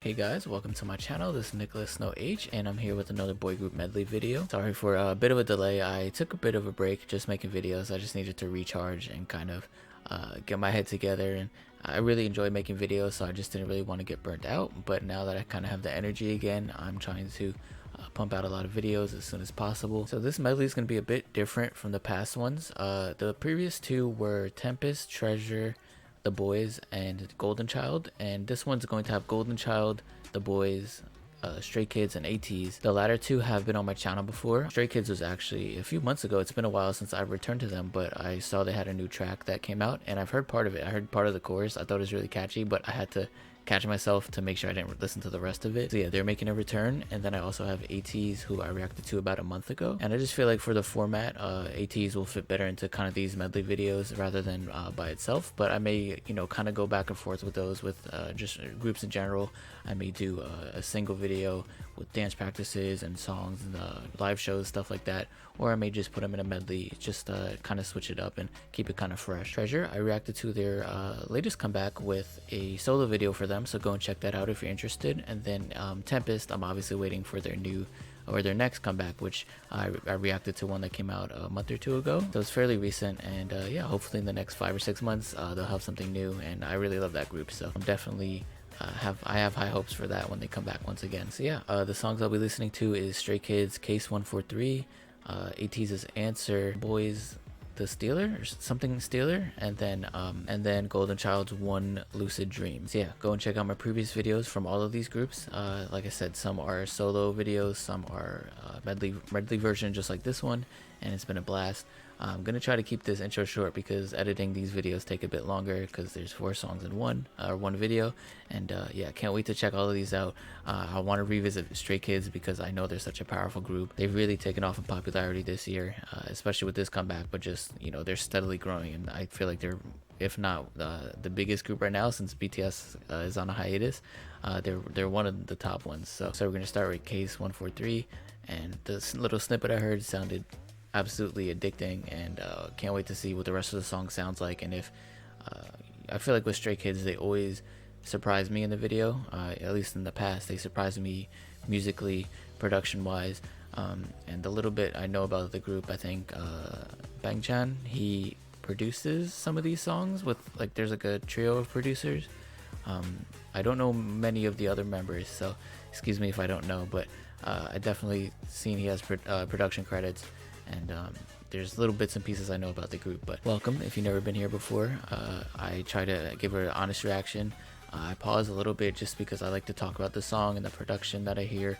Hey guys, welcome to my channel. This is Nicholas Snow H, and I'm here with another boy group medley video. Sorry for a bit of a delay. I took a bit of a break just making videos. I just needed to recharge and kind of get my head together, and I really enjoy making videos, so I just didn't really want to get burnt out. But now that I kind of have the energy again, I'm trying to pump out a lot of videos as soon as possible. So this medley is going to be a bit different from the past ones. The previous two were Tempest, Treasure, the Boyz, and Golden Child, and this one's going to have Golden Child, the Boyz, Stray Kids, and ATEEZ. The latter two have been on my channel before. Stray Kids was actually a few months ago. It's been a while since I've returned to them, but I saw they had a new track that came out, and I've heard part of it. I heard part of the chorus. I thought it was really catchy, but I had to catch myself to make sure I didn't listen to the rest of it. So yeah, they're making a return. And then I also have ATEEZ, who I reacted to about a month ago, and I just feel like for the format, ATEEZ will fit better into kind of these medley videos rather than by itself. But I may, you know, kind of go back and forth with those with just groups in general. I may do a single video with dance practices and songs and live shows, stuff like that, or I may just put them in a medley, just kind of switch it up and keep it kind of fresh. Treasure, I reacted to their latest comeback with a solo video for them, so go and check that out if you're interested. And then Tempest, I'm obviously waiting for their new or their next comeback, which I reacted to one that came out a month or two ago, so it's fairly recent. And yeah, hopefully in the next 5 or 6 months they'll have something new, and I really love that group, so I'm definitely I have high hopes for that when they come back once again. So yeah, the songs I'll be listening to is Stray Kids, Case 143, ATEEZ's Answer, Boyz, The Stealer or something Stealer, and then Golden Child's One Lucid Dreams. So yeah, go and check out my previous videos from all of these groups. Like I said, some are solo videos, some are medley version just like this one, and it's been a blast. I'm gonna try to keep this intro short because editing these videos take a bit longer because there's 4 songs in one video. And yeah, can't wait to check all of these out. I want to revisit Stray Kids because I know they're such a powerful group. They've really taken off in popularity this year, especially with this comeback, but just, you know, they're steadily growing, and I feel like they're, if not the biggest group right now since BTS is on a hiatus. They're one of the top ones. So we're gonna start with Case 143, and this little snippet I heard sounded absolutely addicting, and can't wait to see what the rest of the song sounds like. And if I feel like with Stray Kids, they always surprise me in the video, at least in the past. They surprised me musically, production wise, and the little bit I know about the group, I think Bangchan, he produces some of these songs with, like, there's like a trio of producers. I don't know many of the other members, so excuse me if I don't know, but I definitely seen he has production credits. And there's little bits and pieces I know about the group. But welcome if you've never been here before. I try to give her an honest reaction. I pause a little bit just because I like to talk about the song and the production that I hear,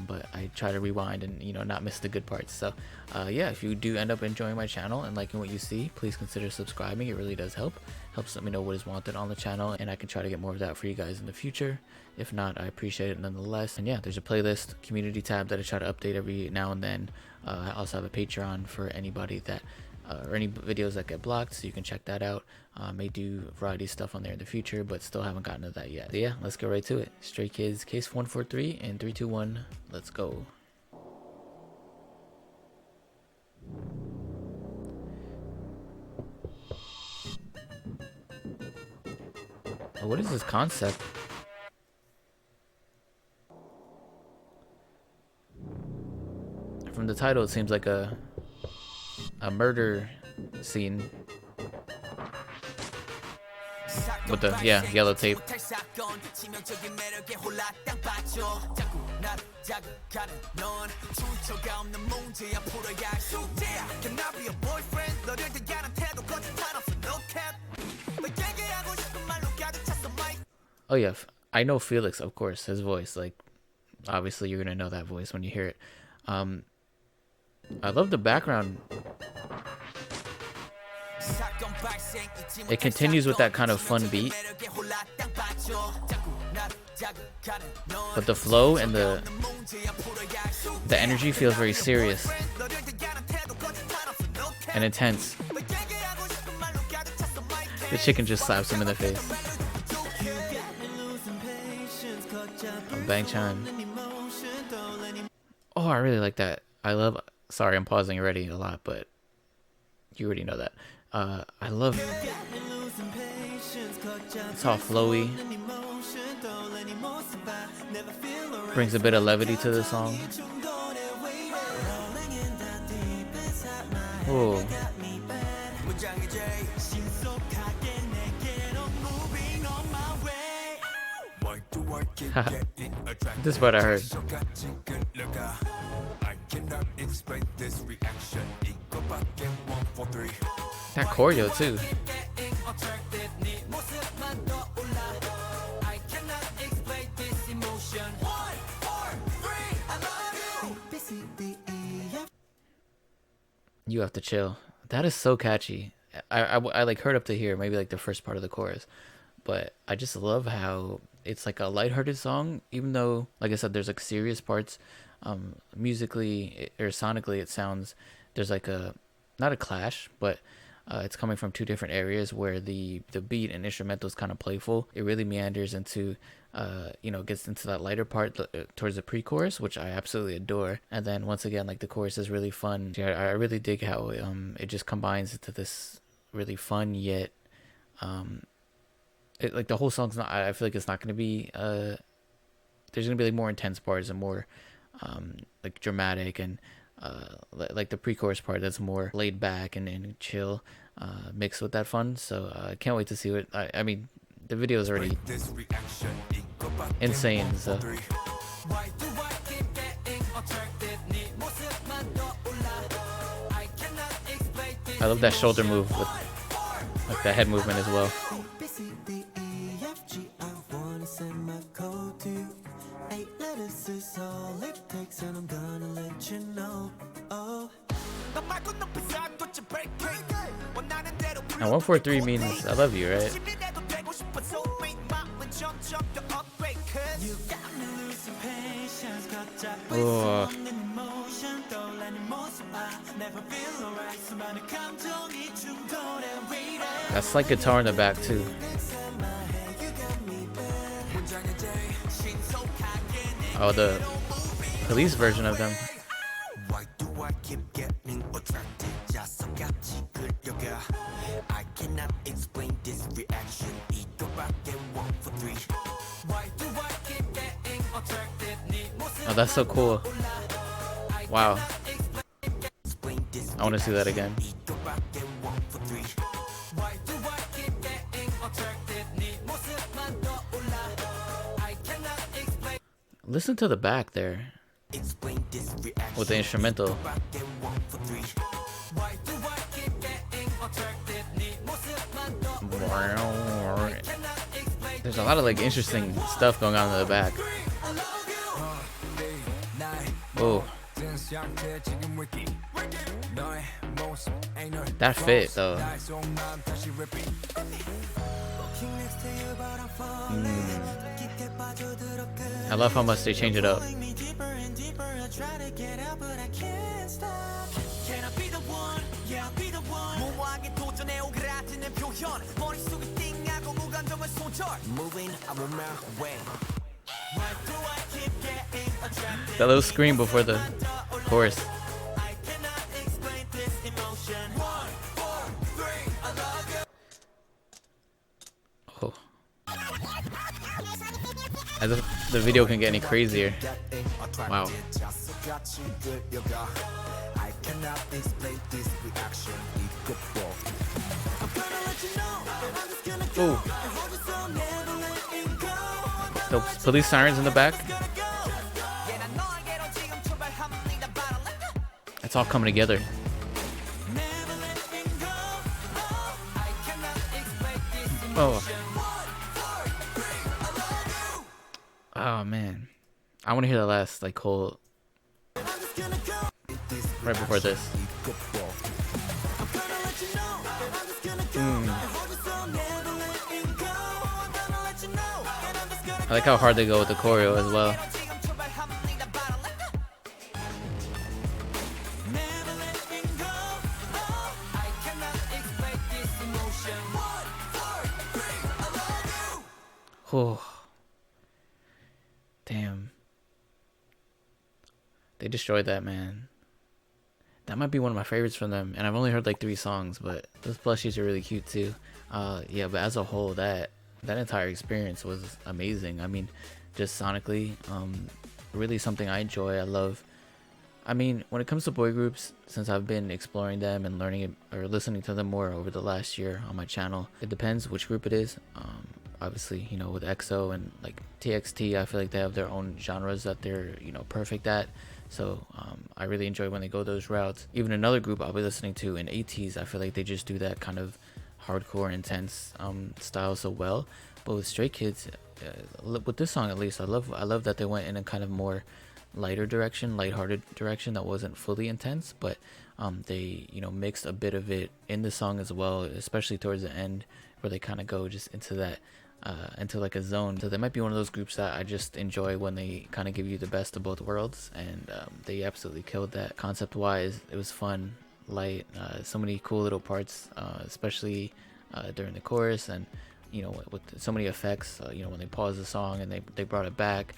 but I try to rewind and, you know, not miss the good parts. So yeah, if you do end up enjoying my channel and liking what you see, please consider subscribing. It really does helps let me know what is wanted on the channel, and I can try to get more of that for you guys in the future. If not, I appreciate it nonetheless. And yeah, there's a playlist community tab that I try to update every now and then. I also have a Patreon for anybody that or any videos that get blocked, so you can check that out. May do variety of stuff on there in the future, but still haven't gotten to that yet. So yeah, let's get right to it. Stray Kids, Case 143, and 3, 2, 1, let's go. Oh, what is this concept? From the title, it seems like a murder scene with the yellow tape. Oh yeah, I know Felix, of course, his voice. Like, obviously you're gonna know that voice when you hear it. I love the background. It continues with that kind of fun beat, but the flow and the energy feels very serious and intense. The chicken just slaps him in the face. Bangchan. Oh, I really like that. Sorry, I'm pausing already a lot, but you already know that. I love it's all flowy, brings a bit of levity to the song. Oh, this is what I heard. That choreo too. You have to chill. That is so catchy. I like heard up to here, maybe like the first part of the chorus, but I just love how it's like a lighthearted song, even though, like I said, there's like serious parts. Musically or sonically, it sounds there's like a not a clash, but it's coming from two different areas where the beat and instrumental is kind of playful. It really meanders into gets into that lighter part towards the pre-chorus, which I absolutely adore. And then once again, like the chorus is really fun. Yeah, I really dig how it just combines into this really fun yet like the whole song's not. I feel like it's not going to be. There's going to be like more intense parts and more like dramatic and like the pre-chorus part that's more laid back and chill, mixed with that fun. So I can't wait to see what. I mean, the video is already insane. So I love that shoulder move with like that head movement as well. Now 143 means I love you, right? Oh. That's like guitar in the back too. Oh, the police version of them. Oh, that's so cool. Wow. I want to see that again. Listen to the back there with the instrumental. There's a lot of like interesting stuff going on in the back. Oh, that fit though. I love how much they change it up. That little scream before the chorus. Oh. As if the video can get any crazier. Wow. Ooh. The police sirens in the back. It's all coming together. Oh. Oh man. I want to hear the last like whole right before this. I like how hard they go with the choreo as well. Oh. Damn. They destroyed that, man. That might be one of my favorites from them, and I've only heard like 3 songs, but those plushies are really cute too. Yeah, but as a whole, that entire experience was amazing. I mean, just sonically, really something I enjoy. I love. I mean, when it comes to boy groups, since I've been exploring them and learning it, or listening to them more over the last year on my channel, it depends which group it is. Obviously, you know, with EXO and like TXT, I feel like they have their own genres that they're, you know, perfect at. So I really enjoy when they go those routes. Even another group I'll be listening to in ATEEZ, I feel like they just do that kind of hardcore, intense style so well. But with Stray Kids, with this song at least, I love that they went in a kind of more lighter direction, lighthearted direction that wasn't fully intense, but they, you know, mixed a bit of it in the song as well, especially towards the end where they kind of go just into that into like a zone. So they might be one of those groups that I just enjoy when they kind of give you the best of both worlds, and they absolutely killed that. Concept wise, it was fun, light, so many cool little parts, especially during the chorus, and you know, with so many effects, you know, when they paused the song and they brought it back,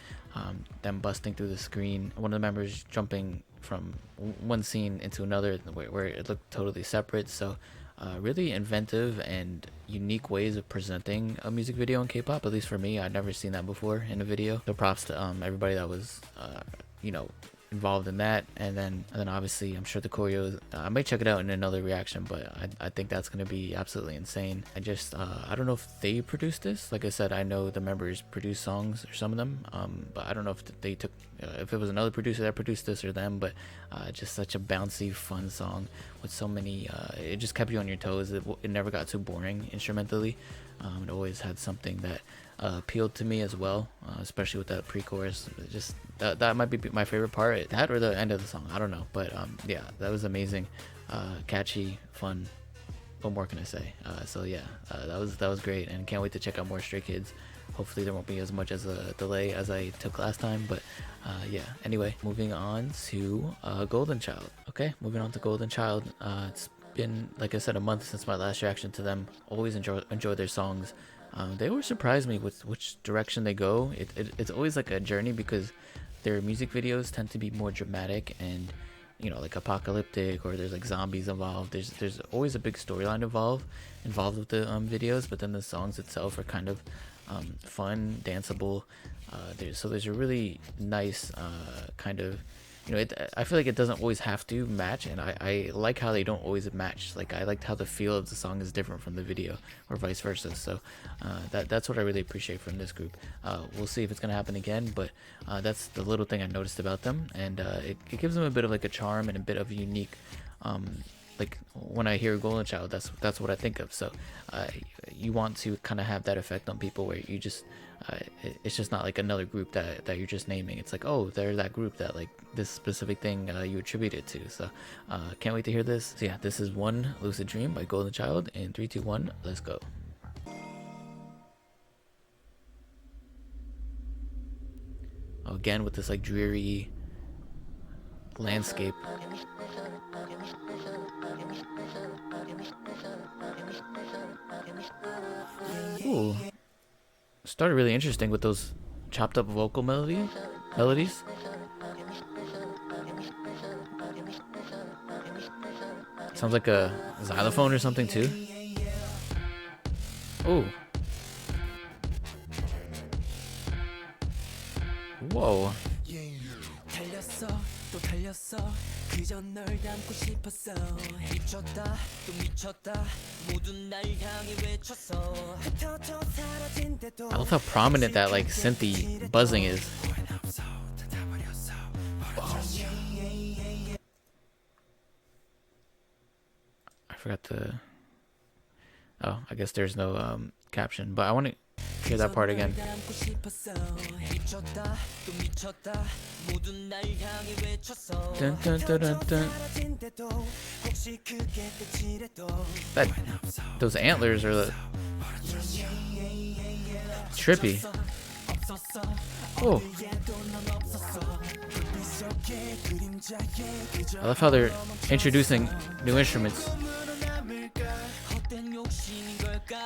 them busting through the screen, one of the members jumping from one scene into another where it looked totally separate. So really inventive and unique ways of presenting a music video in K-pop. At least for me, I'd never seen that before in a video. So props to everybody that was you know, involved in that. And then obviously I'm sure the choreo, I might check it out in another reaction, but I think that's going to be absolutely insane. I don't know if they produced this. Like I said, I know the members produce songs, or some of them, but I don't know if they took if it was another producer that produced this or them. But just such a bouncy, fun song with so many it just kept you on your toes. It never got too boring instrumentally. It always had something that appealed to me as well, especially with that pre-chorus. Just that might be my favorite part, that or the end of the song, I don't know. But yeah, that was amazing, catchy, fun. What more can I say? So yeah, that was great, and can't wait to check out more Stray Kids. Hopefully there won't be as much as a delay as I took last time, but yeah. Anyway, moving on to Golden Child. Okay, moving on to Golden Child. It's been, like I said, a month since my last reaction to them. Always enjoy their songs. They always surprise me with which direction they go. It's always like a journey, because their music videos tend to be more dramatic and, you know, like apocalyptic, or there's like zombies involved. There's always a big storyline involved with the videos, but then the songs itself are kind of fun, danceable. There's a really nice kind of, you know, I feel like it doesn't always have to match, and I like how they don't always match. Like, I liked how the feel of the song is different from the video, or vice versa. So that's what I really appreciate from this group. We'll see if it's gonna happen again, but that's the little thing I noticed about them, and it gives them a bit of like a charm and a bit of a unique, like when I hear Golden Child, that's what I think of. So you want to kind of have that effect on people where you just it's just not like another group that you're just naming. It's like, oh, they're that group that like this specific thing you attribute it to. So can't wait to hear this. So yeah, this is One Lucid Dream by Golden Child. In 3, 2, 1, let's go. Again with this like dreary landscape. Ooh, started really interesting with those chopped up vocal melodies. Sounds like a xylophone or something too. Ooh. Whoa. I love how prominent that like synthy buzzing is. Wow. I forgot to. Oh, I guess there's no caption, but I want to hear that part again. Dun, dun, dun, dun, dun. Those antlers are trippy. Oh, I love how they're introducing new instruments.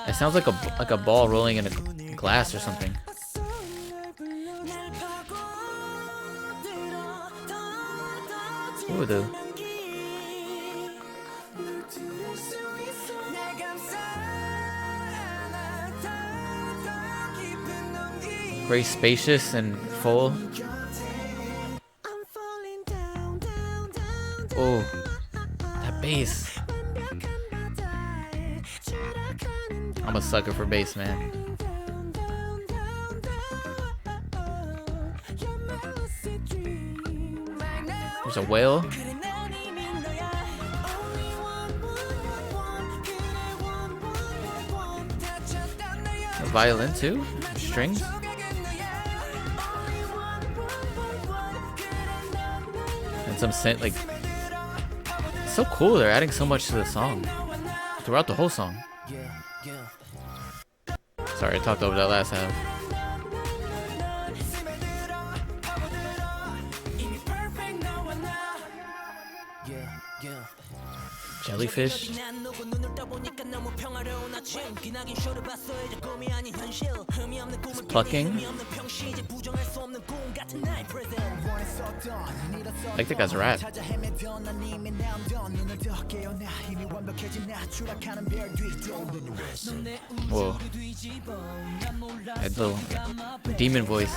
It sounds like a ball rolling in a glass or something. Ooh, Very spacious and full. Oh, that bass. I'm a sucker for bass, man. There's a whale. A violin too? Strings? And some synth, like, it's so cool. They're adding so much to the song throughout the whole song. Sorry, I talked over that last half. Jellyfish. It's plucking. I like the guy's rap. Whoa. That little demon voice.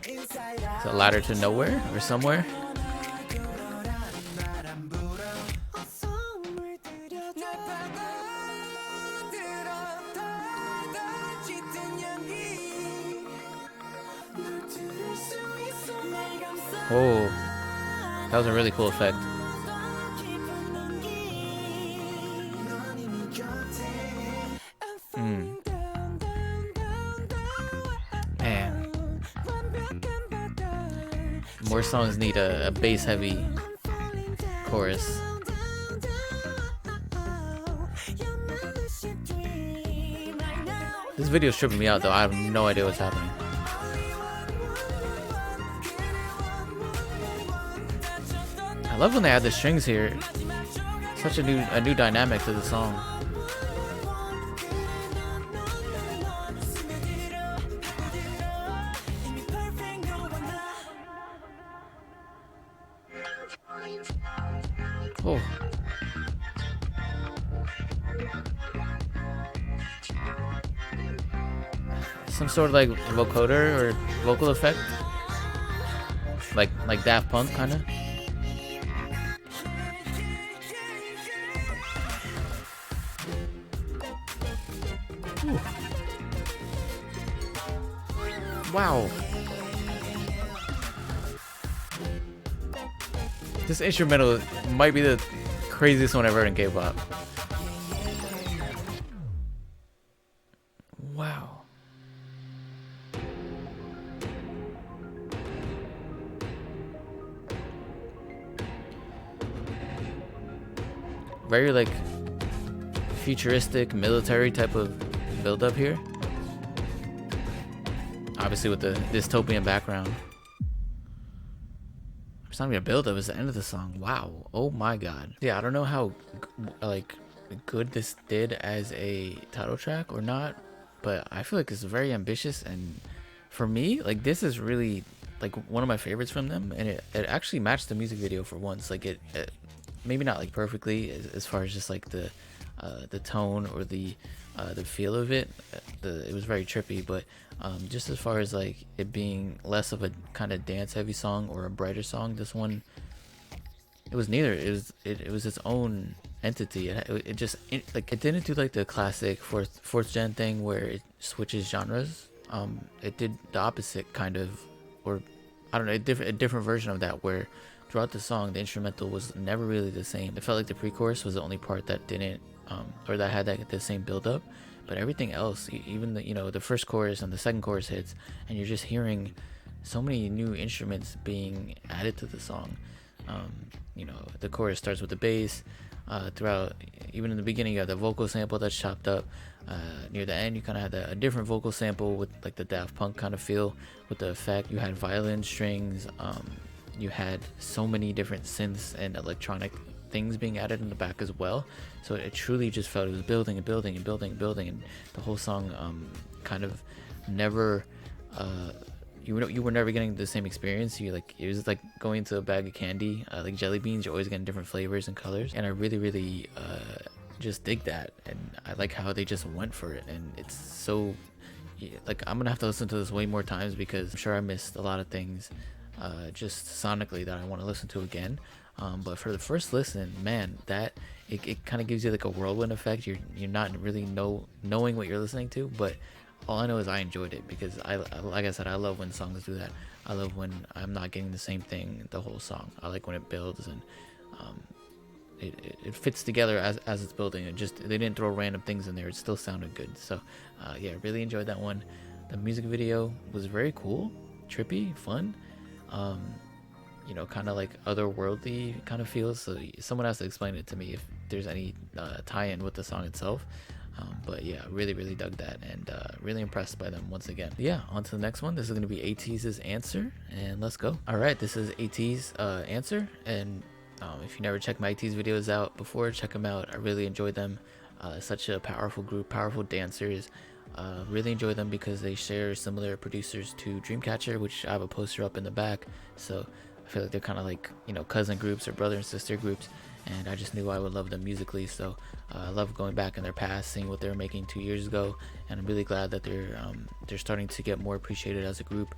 It's a ladder to nowhere or somewhere. Oh, that was a really cool effect. Man, more songs need a bass heavy chorus. This video's tripping me out though. I have no idea what's happening. I love when they add the strings here. Such a new dynamic to the song. Oh. Some sort of like vocoder or vocal effect, like Daft Punk kind of. Wow. This instrumental might be the craziest one I've heard in K-pop. Wow. Very like futuristic military type of build up here. Obviously with the dystopian background. It's not even a build up, it's the end of the song. Wow. Oh my god. Yeah, I don't know how like good this did as a title track or not, but I feel like it's very ambitious, and for me, like this is really like one of my favorites from them, and it actually matched the music video for once. Like it maybe not like perfectly as far as just like the tone or the feel of it. It was very trippy, but just as far as like it being less of a kind of dance heavy song or a brighter song, this one, it was neither. It was its own entity. It didn't do like the classic fourth gen thing where it switches genres. It did the opposite kind of, or I don't know, a different version of that, where throughout the song the instrumental was never really the same. It felt like the pre-chorus was the only part that didn't or that had the same build up, but everything else, even the first chorus and the second chorus hits, and you're just hearing so many new instruments being added to the song. The chorus starts with the bass. Throughout, even in the beginning, you have the vocal sample that's chopped up. Near the end, you kind of had a different vocal sample with like the Daft Punk kind of feel with the effect. You had violin strings. You had so many different synths and electronic things being added in the back as well. So it truly just felt it was building and building and building and building, and the whole song kind of never. You were never getting the same experience. It was like going to a bag of candy, like jelly beans. You're always getting different flavors and colors, and I really just dig that, and I like how they just went for it. And it's so, yeah, like, I'm gonna have to listen to this way more times because I'm sure I missed a lot of things just sonically that I want to listen to again. But for the first listen, man, that it kind of gives you like a whirlwind effect. You're not really knowing what you're listening to, but all I know is I enjoyed it because like I said, I love when songs do that. I love when I'm not getting the same thing the whole song. I like when it builds and it fits together as it's building. It just, they didn't throw random things in there. It still sounded good. So yeah, really enjoyed that one. The music video was very cool, trippy, fun. You know, kind of like otherworldly kind of feels. So someone has to explain it to me if there's any tie-in with the song itself. But yeah, really dug that, and really impressed by them once again. Yeah, on to the next one. This is going to be ATEEZ's Answer, and let's go. All right, this is ATEEZ Answer, and if you never checked my ATEEZ videos out before, check them out. I really enjoyed them. Such a powerful group, powerful dancers. Really enjoy them because they share similar producers to Dreamcatcher, which I have a poster up in the back. So I feel like they're kind of like, you know, cousin groups or brother and sister groups, and I just knew I would love them musically. So I love going back in their past, seeing what they were making 2 years ago, and I'm really glad that they're starting to get more appreciated as a group.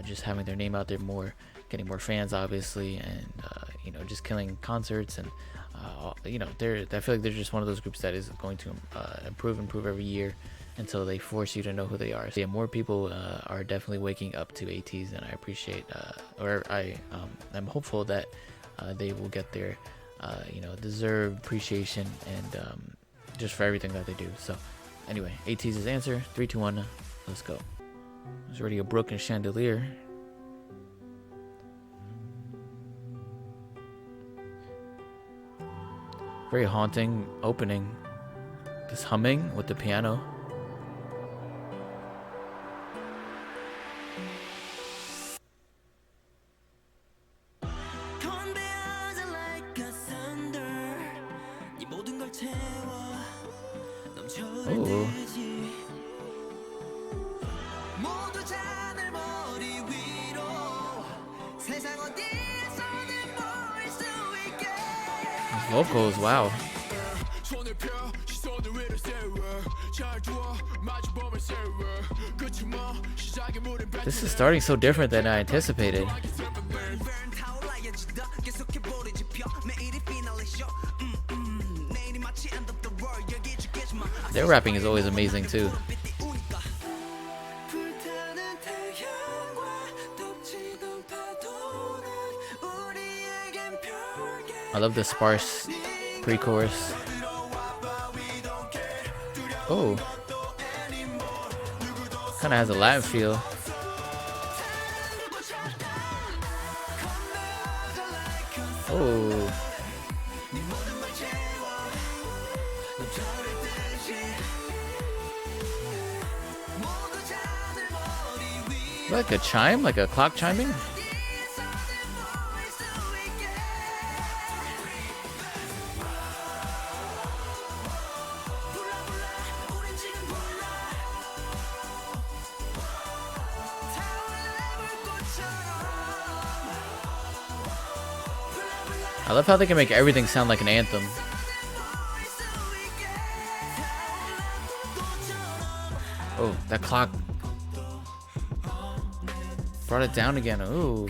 Just having their name out there more, getting more fans obviously, and you know, just killing concerts, and you know, I feel like they're just one of those groups that is going to improve every year until they force you to know who they are. So yeah, more people are definitely waking up to ATEEZ, and I appreciate, I'm hopeful that they will get their you know, deserved appreciation, and just for everything that they do. So anyway, ATEEZ's Answer, 3, 2, 1, let's go. There's already a broken chandelier. Very haunting opening. This humming with the piano. Oh. Vocals, wow. This is starting so different than I anticipated. Their rapping is always amazing too. I love the sparse pre-chorus. Oh, kind of has a Latin feel. Oh, like a chime, like a clock chiming. I love how they can make everything sound like an anthem. Oh, that clock brought it down again. Ooh.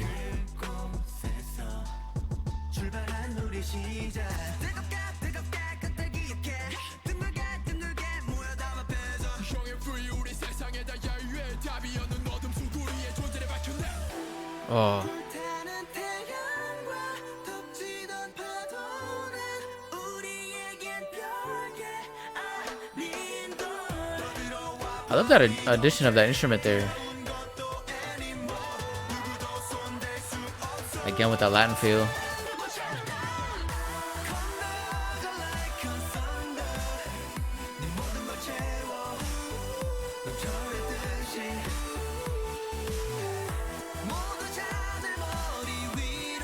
Oh. I love that addition of that instrument there. Again with that Latin feel.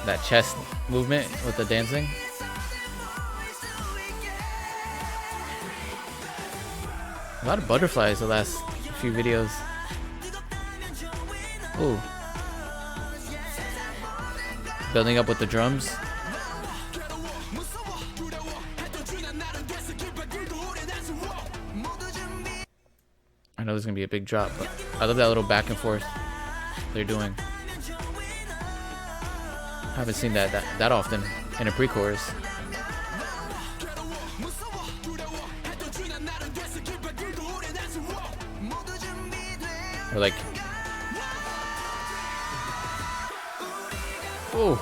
That chest movement with the dancing. A lot of butterflies the last few videos. Ooh. Building up with the drums. know there's gonna be a big drop, but I love that little back and forth they're doing. I haven't seen that often in a pre-chorus. Or like, oh,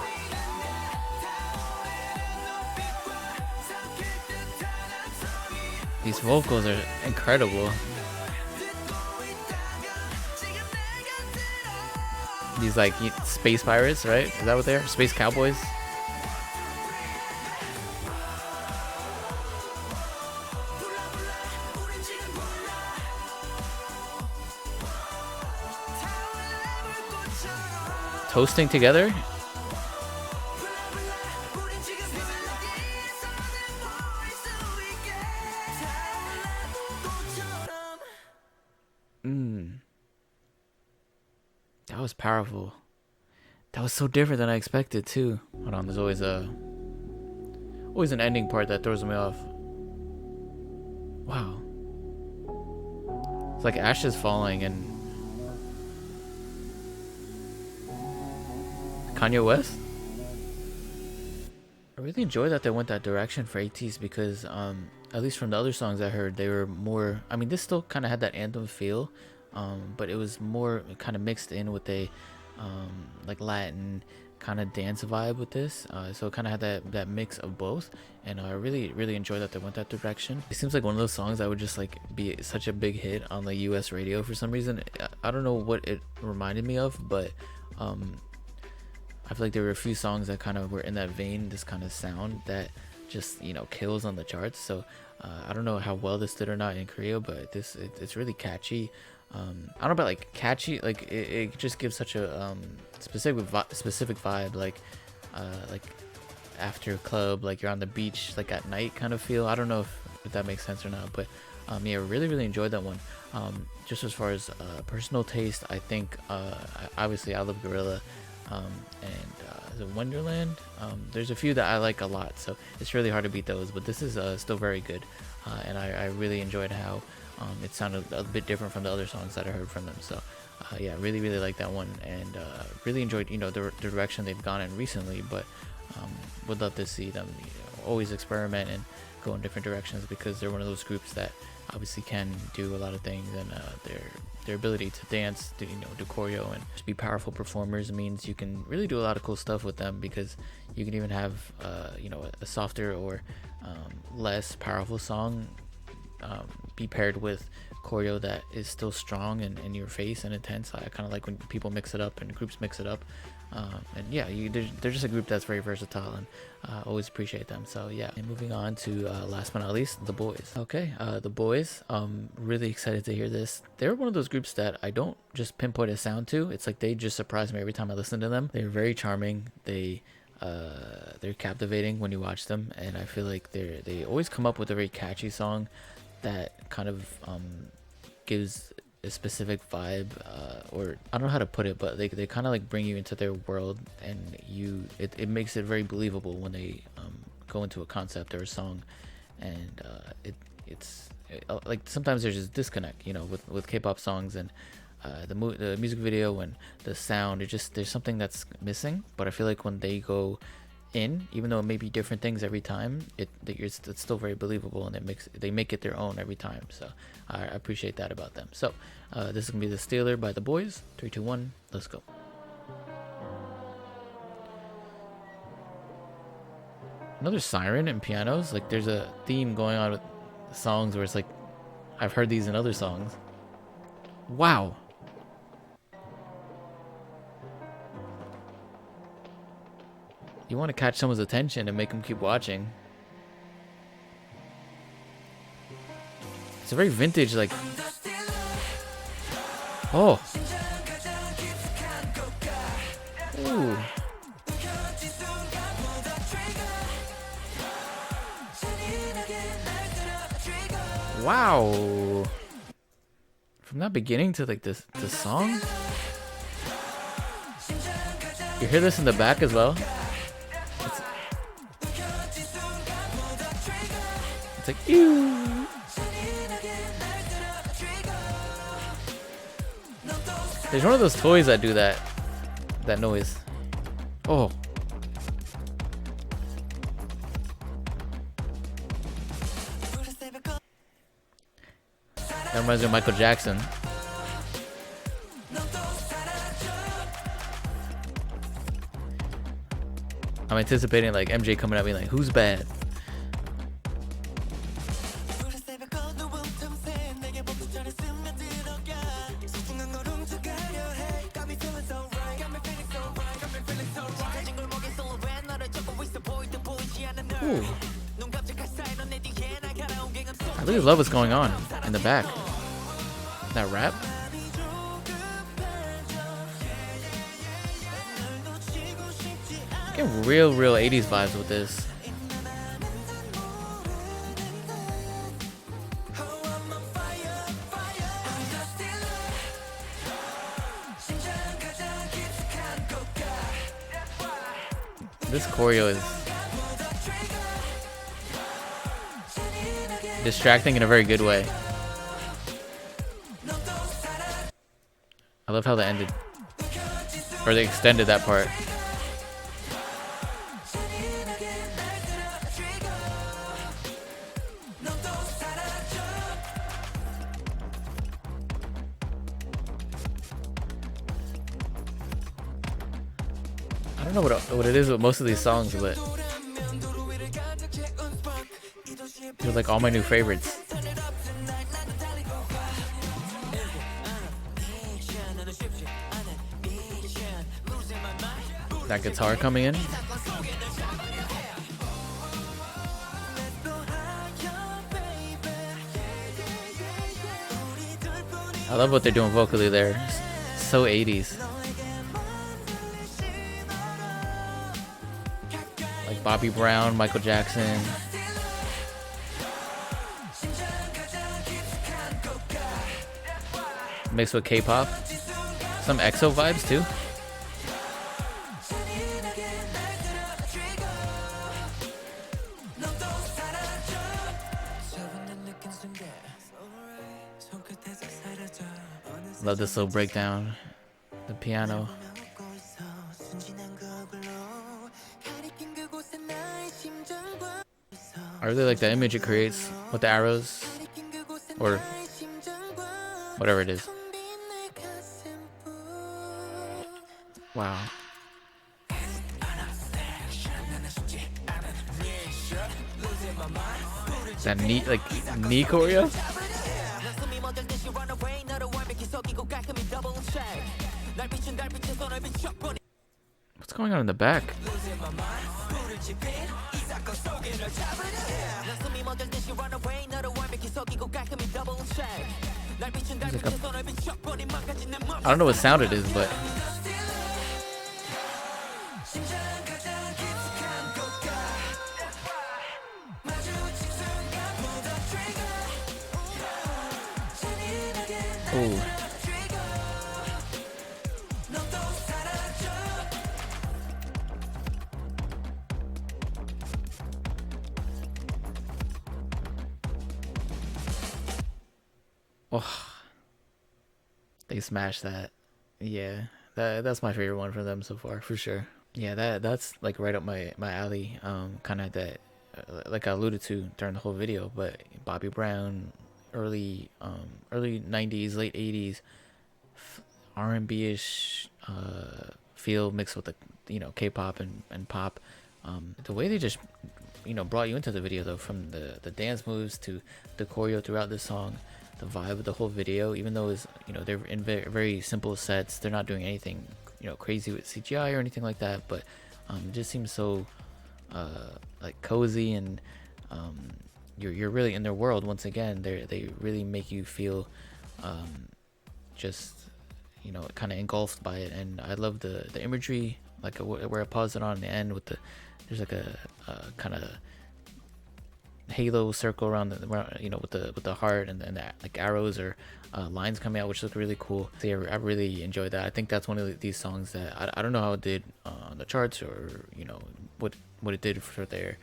these vocals are incredible. These like space pirates, right? Is that what they are? Space cowboys? Toasting together? That was powerful. That was so different than I expected too. Hold on, there's always an ending part that throws me off. Wow. It's like ashes falling and Kanye West? I really enjoy that they went that direction for ATEEZ because at least from the other songs I heard, they were more, I mean, this still kind of had that anthem feel, but it was more kind of mixed in with a like Latin kind of dance vibe with this, so it kind of had that mix of both, and I really enjoyed that they went that direction. It seems like one of those songs that would just like be such a big hit on the US radio for some reason. I don't know what it reminded me of, but I feel like there were a few songs that kind of were in that vein, this kind of sound that just, you know, kills on the charts. So I don't know how well this did or not in Korea, but it's really catchy. I don't know about like catchy, like it just gives such a specific vibe, like after a club, like you're on the beach, like at night kind of feel. I don't know if that makes sense or not, but yeah, really enjoyed that one. Just as far as personal taste, I think obviously I love Gorilla. And the Wonderland, there's a few that I like a lot, so it's really hard to beat those, but this is still very good, and I really enjoyed how it sounded a bit different from the other songs that I heard from them. So yeah, really like that one, and really enjoyed, you know, the direction they've gone in recently, but would love to see them, you know, always experiment and go in different directions, because they're one of those groups that obviously can do a lot of things, and their ability to dance, to, you know, do choreo and just be powerful performers means you can really do a lot of cool stuff with them, because you can even have you know, a softer or less powerful song be paired with choreo that is still strong and in your face and intense. I kind of like when people mix it up and groups mix it up, and yeah, they're just a group that's very versatile, and always appreciate them. So yeah, and moving on to last but not least, the Boyz. Okay, the Boyz, really excited to hear this. They're one of those groups that I don't just pinpoint a sound to. It's like they just surprise me every time I listen to them. They're very charming. They're captivating when you watch them, and I feel like they always come up with a very catchy song that kind of gives a specific vibe, or I don't know how to put it, but they kind of like bring you into their world, and it makes it very believable when they go into a concept or a song, and it's like sometimes there's this disconnect, you know, with K-pop songs and the music video and the sound. There's something that's missing, but I feel like when they go in, even though it may be different things every time, it's still very believable, and they make it their own every time. So I appreciate that about them. So this is gonna be The Stealer by the Boyz. 3, 2, 1, let's go. Another siren and pianos. Like there's a theme going on with the songs where it's like I've heard these in other songs. Wow. You want to catch someone's attention and make them keep watching. It's a very vintage, like... Oh! Ooh! Wow! From that beginning to like the song? You hear this in the back as well? It's like, ew. There's one of those toys that do that noise. Oh. That reminds me of Michael Jackson. I'm anticipating like MJ coming at me like, who's bad? Ooh. I really love what's going on in the back. That rap. Getting real 80s vibes with this. This choreo is distracting in a very good way. I love how they ended, or they extended that part. I don't know what it is with most of these songs, but they're like all my new favorites. That guitar coming in. I love what they're doing vocally there. So 80s. Like Bobby Brown, Michael Jackson. Mixed with K-pop. Some EXO vibes too. Love this little breakdown. The piano. I really like the image it creates with the arrows. Or whatever it is. Wow. That neat, like, knee choreo? What's going on in the back? I don't know what sound it is, but ooh. Oh, they smashed that. Yeah, that's my favorite one from them so far, for sure. Yeah, that's like right up my alley. Kind of that, like I alluded to during the whole video. But Bobby Brown, early 90s, late 80s, R&B-ish feel mixed with the K-pop and pop. The way they just brought you into the video though, from the dance moves to the choreo throughout this song. The vibe of the whole video, even though it's they're in very simple sets, they're not doing anything crazy with CGI or anything like that, but it just seems so like cozy, and you're really in their world once again. They really make you feel just kind of engulfed by it. And I love the imagery, like where I paused it on the end with there's like a kind of halo circle around with the heart, and the like arrows or lines coming out, which look really cool. So yeah, I really enjoyed that. I think that's one of these songs that I don't know how it did on the charts, or what it did for their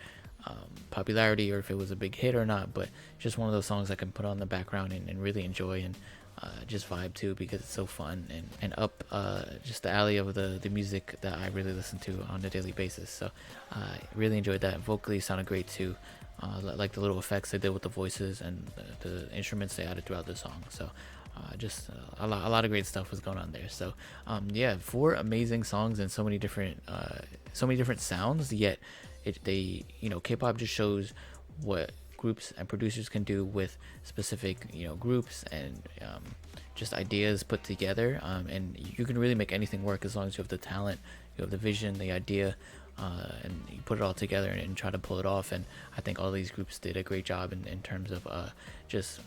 popularity, or if it was a big hit or not, but just one of those songs I can put on the background and really enjoy. And just vibe to, because it's so fun and up just the alley of the music that I really listen to on a daily basis. So I really enjoyed that. Vocally sounded great too. Like the little effects they did with the voices and the instruments they added throughout the song. So just a lot of great stuff was going on there. So yeah, 4 amazing songs and so many different sounds. Yet they, you know, K-pop just shows what groups and producers can do with specific, you know, groups and just ideas put together, and you can really make anything work as long as you have the talent, you have the vision, the idea, and you put it all together and try to pull it off. And I think all these groups did a great job in terms of just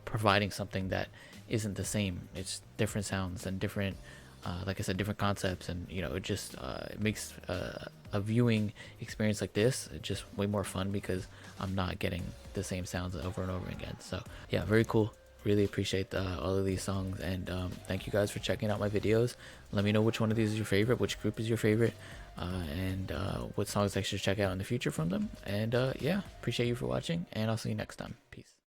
providing something that isn't the same. It's different sounds and different, like I said, different concepts, and you know, it just it makes a viewing experience like this just way more fun, because I'm not getting the same sounds over and over again. So yeah, very cool. Really appreciate all of these songs, and thank you guys for checking out my videos. Let me know which one of these is your favorite, which group is your favorite, and what songs I should check out in the future from them. And yeah, appreciate you for watching, and I'll see you next time. Peace.